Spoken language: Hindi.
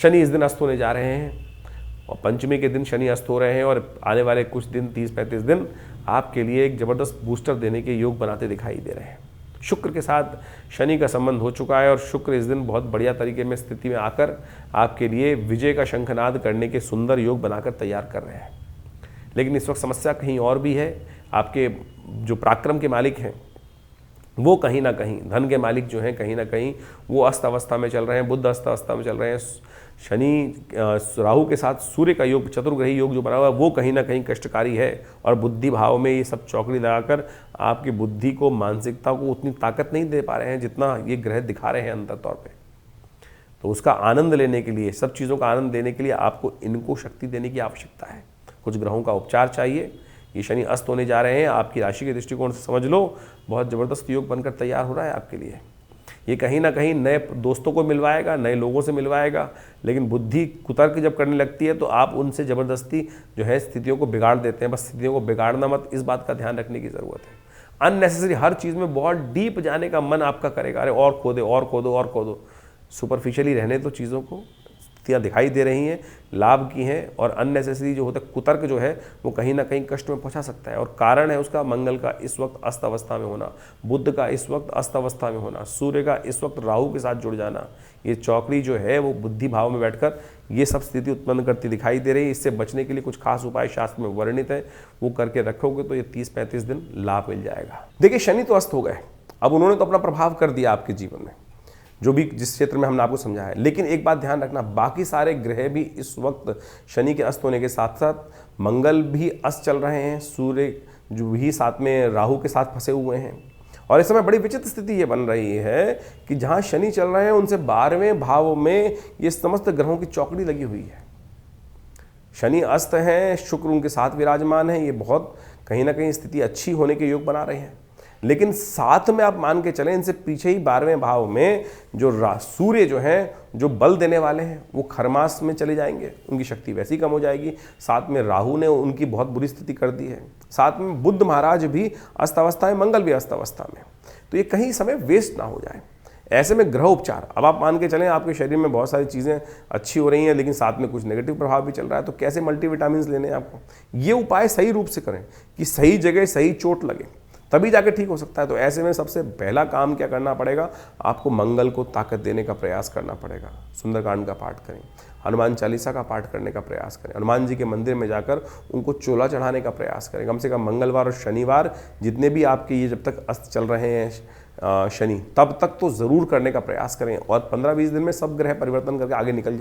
शनि इस दिन अस्त होने जा रहे हैं और पंचमी के दिन शनि अस्त हो रहे हैं और आने वाले कुछ दिन 30-35 दिन आपके लिए एक ज़बरदस्त बूस्टर देने के योग बनाते दिखाई दे रहे हैं। शुक्र के साथ शनि का संबंध हो चुका है और शुक्र इस दिन बहुत बढ़िया तरीके में स्थिति में आकर आपके लिए विजय का शंखनाद करने के सुंदर योग बनाकर तैयार कर रहे हैं। लेकिन इस वक्त समस्या कहीं और भी है। आपके जो पराक्रम के मालिक हैं वो कहीं ना कहीं, धन के मालिक जो हैं कहीं ना कहीं वो अस्त अवस्था में चल रहे हैं, बुध अस्त अवस्था में चल रहे हैं। शनि राहु के साथ सूर्य का योग, चतुर्ग्रही योग जो बना हुआ है वो कहीं ना कहीं कष्टकारी है और बुद्धि भाव में ये सब चौकड़ी लगाकर आपकी बुद्धि को, मानसिकता को उतनी ताकत नहीं दे पा रहे हैं जितना ये ग्रह दिखा रहे हैं अंतर तौर पे। तो उसका आनंद लेने के लिए, सब चीज़ों का आनंद देने के लिए आपको इनको शक्ति देने की आवश्यकता है। कुछ ग्रहों का उपचार चाहिए। ये शनि अस्त होने जा रहे हैं, आपकी राशि के दृष्टिकोण से समझ लो बहुत ज़बरदस्त योग बनकर तैयार हो रहा है आपके लिए। ये कहीं ना कहीं नए दोस्तों को मिलवाएगा, नए लोगों से मिलवाएगा, लेकिन बुद्धि कुतर्क जब करने लगती है तो आप उनसे ज़बरदस्ती जो है स्थितियों को बिगाड़ देते हैं। बस स्थितियों को बिगाड़ना मत, इस बात का ध्यान रखने की ज़रूरत है। अननेसेसरी हर चीज़ में बहुत डीप जाने का मन आपका करेगा, अरे और खोदे और खोदो और खोदो। सुपरफिशियली रहने तो चीज़ों को, स्थितियाँ दिखाई दे रही हैं, लाभ की हैं, और अननेसेसरी जो होता है कुतर्क जो है वो कहीं ना कहीं कष्ट में पहुंचा सकता है। और कारण है उसका मंगल का इस वक्त अस्त अवस्था में होना, बुध का इस वक्त अस्त अवस्था में होना, सूर्य का इस वक्त राहु के साथ जुड़ जाना। ये चौकड़ी जो है वो बुद्धि भाव में बैठकर ये सब स्थिति उत्पन्न करती दिखाई दे रही है। इससे बचने के लिए कुछ खास उपाय शास्त्र में वर्णित है, वो करके रखोगे तो ये 30-35 दिन लाभ मिल जाएगा। देखिए शनि तो अस्त हो गए, अब उन्होंने तो अपना प्रभाव कर दिया आपके जीवन में, जो भी जिस क्षेत्र में हमने आपको समझाया है। लेकिन एक बात ध्यान रखना, बाकी सारे ग्रह भी इस वक्त शनि के अस्त होने के साथ साथ मंगल भी अस्त चल रहे हैं, सूर्य जो भी साथ में राहु के साथ फंसे हुए हैं। और इस समय बड़ी विचित्र स्थिति ये बन रही है कि जहाँ शनि चल रहे हैं उनसे 12वें भाव में ये समस्त ग्रहों की चौकड़ी लगी हुई है। शनि अस्त हैं, शुक्र उनके साथ विराजमान है, ये बहुत कहीं ना कहीं स्थिति अच्छी होने के योग बना रहे हैं। लेकिन साथ में आप मान के चलें इनसे पीछे ही 12वें भाव में जो सूर्य जो हैं, जो बल देने वाले हैं, वो खरमास में चले जाएंगे, उनकी शक्ति वैसी कम हो जाएगी। साथ में राहु ने उनकी बहुत बुरी स्थिति कर दी है। साथ में बुध महाराज भी अस्त अवस्था में, मंगल भी अस्त अवस्था में। तो ये कहीं समय वेस्ट ना हो जाए। ऐसे में ग्रह उपचार, अब आप मान के चलें आपके शरीर में बहुत सारी चीज़ें अच्छी हो रही हैं लेकिन साथ में कुछ नेगेटिव प्रभाव भी चल रहा है, तो कैसे मल्टीविटामिन लेने हैं आपको। ये उपाय सही रूप से करें कि सही जगह सही चोट लगे, तभी जाके ठीक हो सकता है। तो ऐसे में सबसे पहला काम क्या करना पड़ेगा, आपको मंगल को ताकत देने का प्रयास करना पड़ेगा। सुंदरकांड का पाठ करें, हनुमान चालीसा का पाठ करने का प्रयास करें, हनुमान जी के मंदिर में जाकर उनको चोला चढ़ाने का प्रयास करें। कम से कम मंगलवार और शनिवार जितने भी आपके ये जब तक अस्त चल रहे हैं शनि, तब तक तो ज़रूर करने का प्रयास करें। और 15-20 दिन में सब ग्रह परिवर्तन करके आगे निकल